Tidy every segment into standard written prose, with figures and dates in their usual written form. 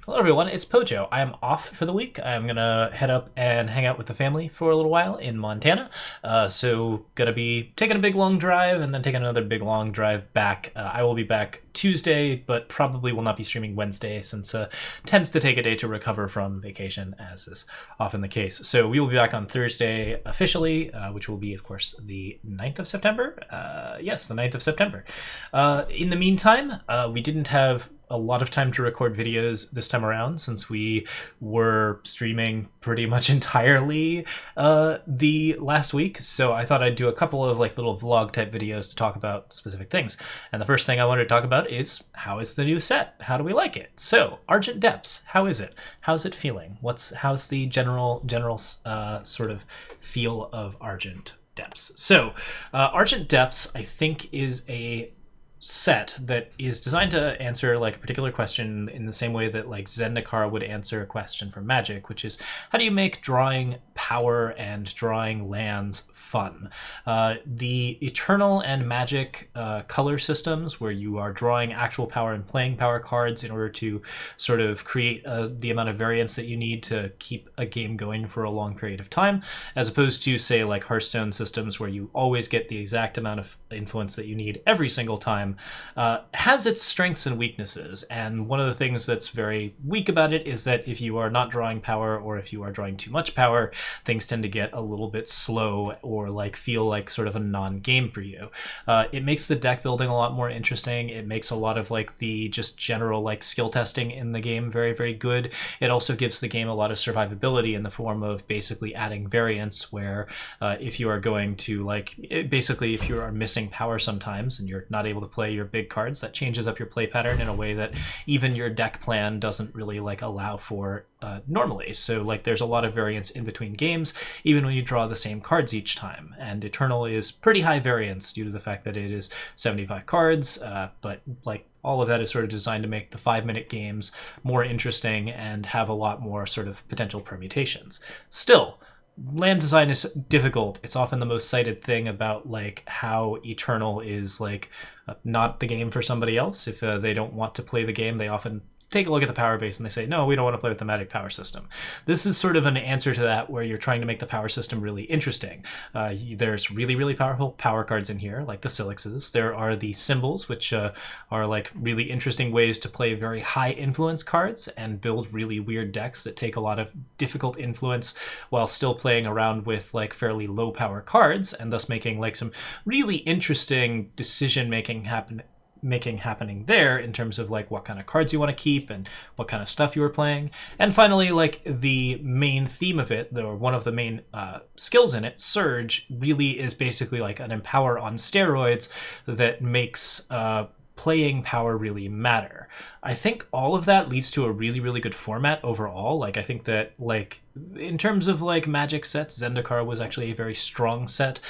Hello, everyone. It's Pojo. I am off for the week. I'm gonna head up and hang out with the family for a little while in Montana. So gonna be taking a big long drive and then taking another big long drive back. I will be back Tuesday, but probably will not be streaming Wednesday since tends to take a day to recover from vacation, as is often the case. So we will be back on Thursday officially, which will be, of course, the 9th of September. Yes, the 9th of September. In the meantime, we didn't have a lot of time to record videos this time around since we were streaming pretty much entirely the last week. So I thought I'd do a couple of like little vlog type videos to talk about specific things. And the first thing I wanted to talk about is how is the new set? How do we like it? So Argent Depths, how is it? How's it feeling? How's the general sort of feel of Argent Depths? So Argent Depths, I think, is a set that is designed to answer like a particular question in the same way that like Zendikar would answer a question from Magic, which is how do you make drawing power and drawing lands fun? The Eternal and Magic color systems, where you are drawing actual power and playing power cards in order to sort of create the amount of variance that you need to keep a game going for a long period of time, as opposed to say like Hearthstone systems where you always get the exact amount of influence that you need every single time, has its strengths and weaknesses. And one of the things that's very weak about it is that if you are not drawing power, or if you are drawing too much power, things tend to get a little bit slow or like feel like sort of a non-game for you. It makes the deck building a lot more interesting. It makes a lot of like the just general like skill testing in the game very, very good. It also gives the game a lot of survivability in the form of basically adding variance, where if you are going to like basically if you are missing power sometimes and you're not able to play your big cards, that changes up your play pattern in a way that even your deck plan doesn't really like allow for normally. So like there's a lot of variance in between games, even when you draw the same cards each time. And Eternal is pretty high variance due to the fact that it is 75 cards, but like all of that is sort of designed to make the 5-minute games more interesting and have a lot more sort of potential permutations. Still, land design is difficult. It's often the most cited thing about like how Eternal is like not the game for somebody else. If they don't want to play the game, they often take a look at the power base and they say, no, we don't want to play with the Magic power system. This is sort of an answer to that, where you're trying to make the power system really interesting. There's really, really powerful power cards in here, like the Silixes. There are the symbols, which are like really interesting ways to play very high influence cards and build really weird decks that take a lot of difficult influence while still playing around with like fairly low power cards, and thus making like some really interesting decision making happening there in terms of like what kind of cards you want to keep and what kind of stuff you are playing. And finally, like the main theme of it, or one of the main skills in it, Surge, really is basically like an empower on steroids that makes playing power really matter. I think all of that leads to a really, really good format overall. Like I think that like in terms of like Magic sets, Zendikar was actually a very strong set.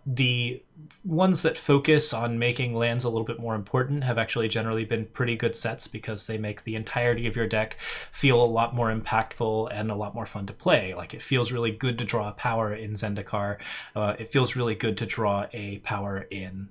The ones that focus on making lands a little bit more important have actually generally been pretty good sets, because they make the entirety of your deck feel a lot more impactful and a lot more fun to play. Like it feels really good to draw a power in Zendikar. It feels really good to draw a power in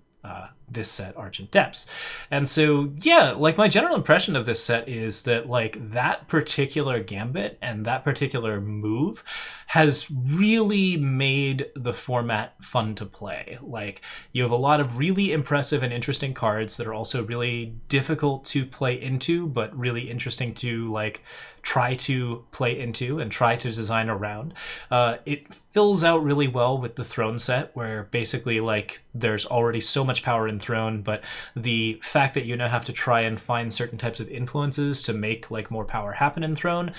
this set, Argent Depths. And so, yeah, like my general impression of this set is that like that particular gambit and that particular move has really made the format fun to play. Like you have a lot of really impressive and interesting cards that are also really difficult to play into, but really interesting to like try to play into and try to design around. It fills out really well with the Throne set, where basically like there's already so much power in Throne, but the fact that you now have to try and find certain types of influences to make like more power happen in Throne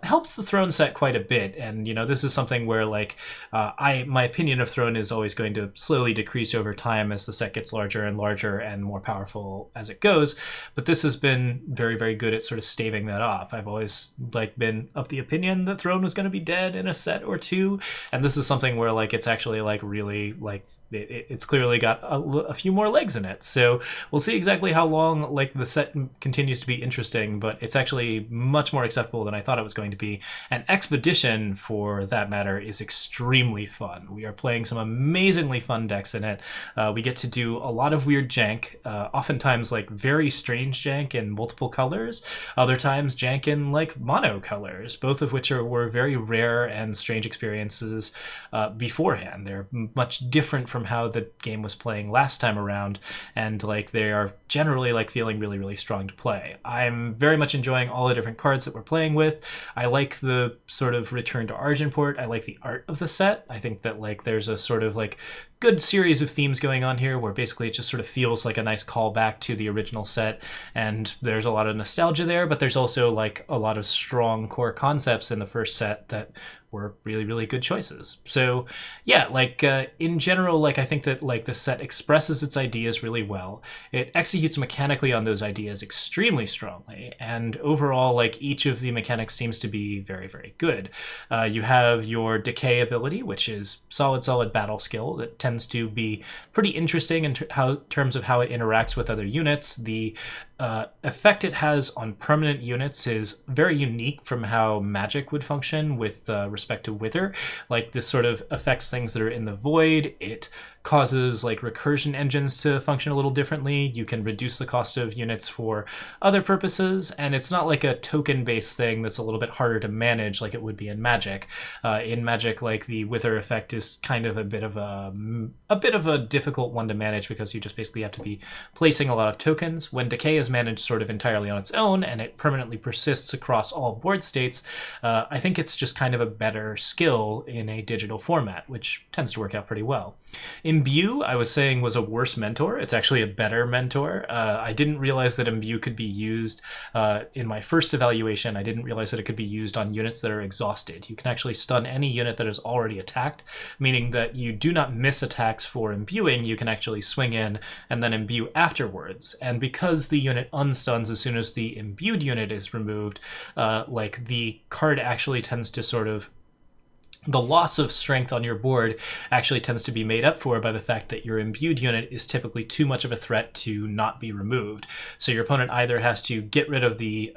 helps the Throne set quite a bit. And you know, this is something where like my opinion of Throne is always going to slowly decrease over time as the set gets larger and larger and more powerful as it goes, but this has been very, very good at sort of staving that off. I've always like been of the opinion that Throne was going to be dead in a set or two, and this is something where like it's actually like really like it's clearly got a few more legs in it. So we'll see exactly how long like the set continues to be interesting, but it's actually much more acceptable than I thought it was going to be. And Expedition, for that matter, is extremely fun. We are playing some amazingly fun decks in it. We get to do a lot of weird jank, oftentimes like very strange jank in multiple colors, other times jank in like mono colors, both of which were very rare and strange experiences beforehand. They're much different from how the game was playing last time around, and like they are generally like feeling really, really strong to play. I'm very much enjoying all the different cards that we're playing with. I like the sort of return to Argent port. I like the art of the set. I think that like there's a sort of like good series of themes going on here where basically it just sort of feels like a nice callback to the original set, and there's a lot of nostalgia there, but there's also like a lot of strong core concepts in the first set that were really, really good choices. So yeah, like in general, like I think that like the set expresses its ideas really well. It executes mechanically on those ideas extremely strongly, and overall like each of the mechanics seems to be very, very good. You have your decay ability, which is solid battle skill that tends to be pretty interesting in terms of how it interacts with other units. The effect it has on permanent units is very unique from how magic would function with respect to Wither. Like this sort of affects things that are in the void. It causes like recursion engines to function a little differently. You can reduce the cost of units for other purposes, and it's not like a token based thing that's a little bit harder to manage like it would be in Magic. In Magic, like the Wither effect is kind of a bit of a difficult one to manage because you just basically have to be placing a lot of tokens. When Decay is managed sort of entirely on its own and it permanently persists across all board states, I think it's just kind of a better skill in a digital format, which tends to work out pretty well. Imbue, I was saying, was a worse mentor. It's actually a better mentor. I didn't realize that Imbue could be used in my first evaluation. I didn't realize that it could be used on units that are exhausted. You can actually stun any unit that is already attacked, meaning that you do not miss attacks for imbuing. You can actually swing in and then imbue afterwards. And because the unit unstuns as soon as the imbued unit is removed, like the card actually tends to sort of the loss of strength on your board actually tends to be made up for by the fact that your imbued unit is typically too much of a threat to not be removed. So your opponent either has to get rid of the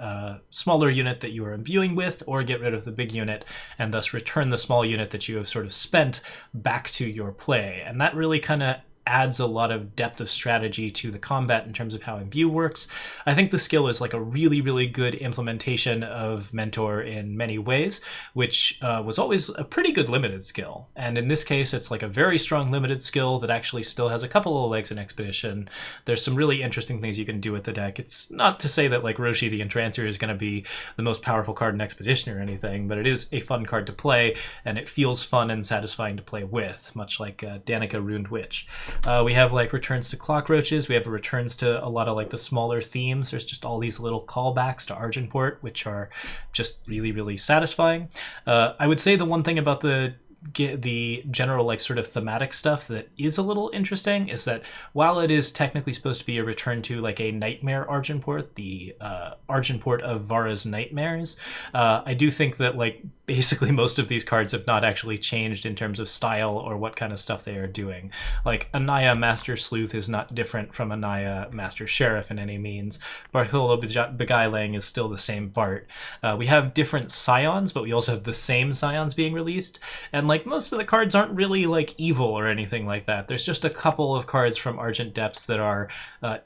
smaller unit that you are imbuing with, or get rid of the big unit and thus return the small unit that you have sort of spent back to your play. And that really kind of adds a lot of depth of strategy to the combat in terms of how imbue works. I think the skill is like a really, really good implementation of Mentor in many ways, which was always a pretty good limited skill. And in this case, it's like a very strong limited skill that actually still has a couple of legs in Expedition. There's some really interesting things you can do with the deck. It's not to say that like Roshi the Entrancer is going to be the most powerful card in Expedition or anything, but it is a fun card to play, and it feels fun and satisfying to play with, much like Danica Ruined Witch. We have like returns to Clockroaches. We have returns to a lot of like the smaller themes. There's just all these little callbacks to Argent port, which are just really, really satisfying. I would say the one thing about the general like sort of thematic stuff that is a little interesting is that while it is technically supposed to be a return to like a nightmare Argent port, the Argent port of Vara's Nightmares, I do think that like basically most of these cards have not actually changed in terms of style or what kind of stuff they are doing. Like Anaya Master Sleuth is not different from Anaya Master Sheriff in any means. Bartholo Beguiling is still the same Bart. We have different Scions, but we also have the same Scions being released, and like most of the cards aren't really like evil or anything like that. There's just a couple of cards from Argent Depths that are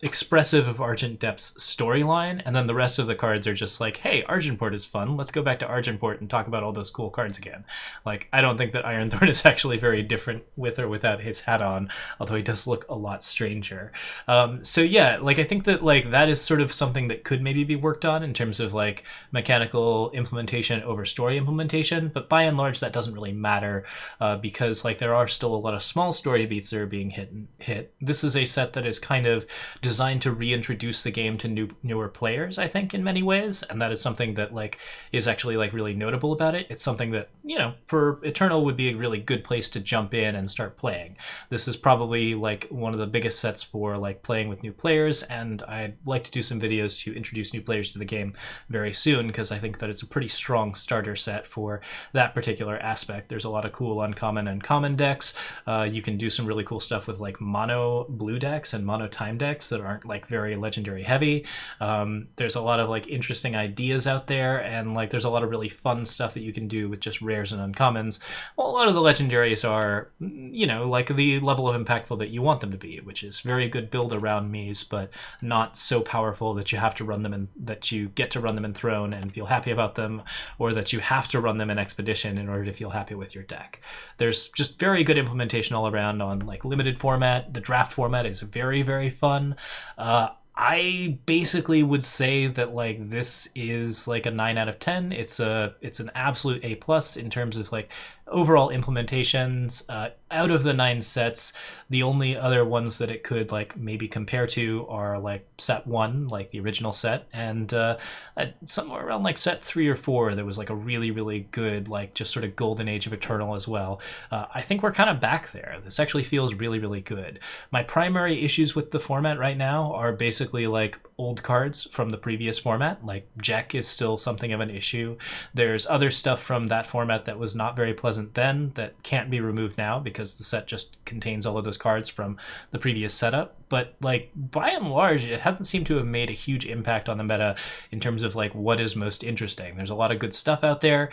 expressive of Argent Depths storyline, and then the rest of the cards are just like, hey, Argent port is fun, let's go back to Argent port and talk about all those cool cards again. Like, I don't think that Ironthorn is actually very different with or without his hat on, although he does look a lot stranger. So yeah, like I think that like that is sort of something that could maybe be worked on in terms of like mechanical implementation over story implementation, but by and large that doesn't really matter because like there are still a lot of small story beats that are being hit. This is a set that is kind of designed to reintroduce the game to newer players, I think, in many ways, and that is something that like is actually like really notable about it. point, it's something that, for Eternal would be a really good place to jump in and start playing. This is probably like one of the biggest sets for like playing with new players, and I'd like to do some videos to introduce new players to the game very soon, because I think that it's a pretty strong starter set for that particular aspect. There's a lot of cool uncommon and common decks. You can do some really cool stuff with like mono blue decks and mono time decks that aren't like very legendary heavy. There's a lot of like interesting ideas out there, and like there's a lot of really fun stuff that you can do with just rares and uncommons. Well, a lot of the legendaries are, like the level of impactful that you want them to be, which is very good build around Mies, but not so powerful that you have to run them in, that you get to run them in Throne and feel happy about them, or that you have to run them in Expedition in order to feel happy with your deck. There's just very good implementation all around on like limited format. The draft format is very, very fun. I basically would say that like this is like a 9 out of 10. It's an absolute A plus in terms of like overall implementations. Out of the 9 sets, the only other ones that it could like maybe compare to are like set 1, like the original set, and somewhere around like set 3 or 4 there was like a really, really good like just sort of golden age of Eternal as well. I think we're kind of back there. This actually feels really, really good. My primary issues with the format right now are basically like old cards from the previous format. Like Jack is still something of an issue. There's other stuff from that format that was not very pleasant then that can't be removed now because the set just contains all of those cards from the previous setup. But like by and large, it hasn't seemed to have made a huge impact on the meta in terms of like what is most interesting. There's a lot of good stuff out there.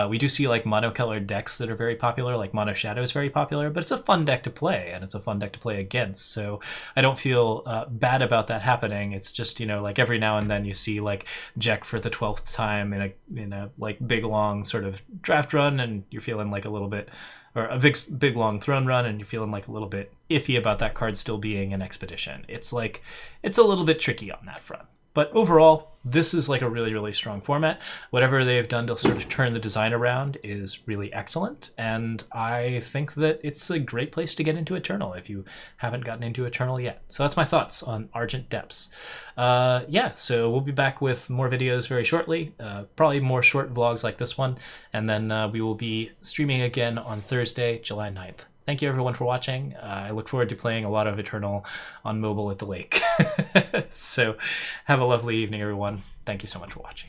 We do see like monocolored decks that are very popular, like Mono Shadow is very popular, but it's a fun deck to play, and it's a fun deck to play against. So I don't feel bad about that happening. It's just, like every now and then you see like Jack for the 12th time in a like big long sort of draft run, and you're feeling like a little bit, or a big long throne run, and you're feeling like a little bit iffy about that card still being an Expedition. It's like, it's a little bit tricky on that front. But overall, this is like a really, really strong format. Whatever they've done to sort of turn the design around is really excellent, and I think that it's a great place to get into Eternal if you haven't gotten into Eternal yet. So that's my thoughts on Argent Depths. So we'll be back with more videos very shortly, probably more short vlogs like this one, and then we will be streaming again on Thursday, July 9th. Thank you everyone for watching. I look forward to playing a lot of Eternal on mobile at the lake. So have a lovely evening, everyone. Thank you so much for watching.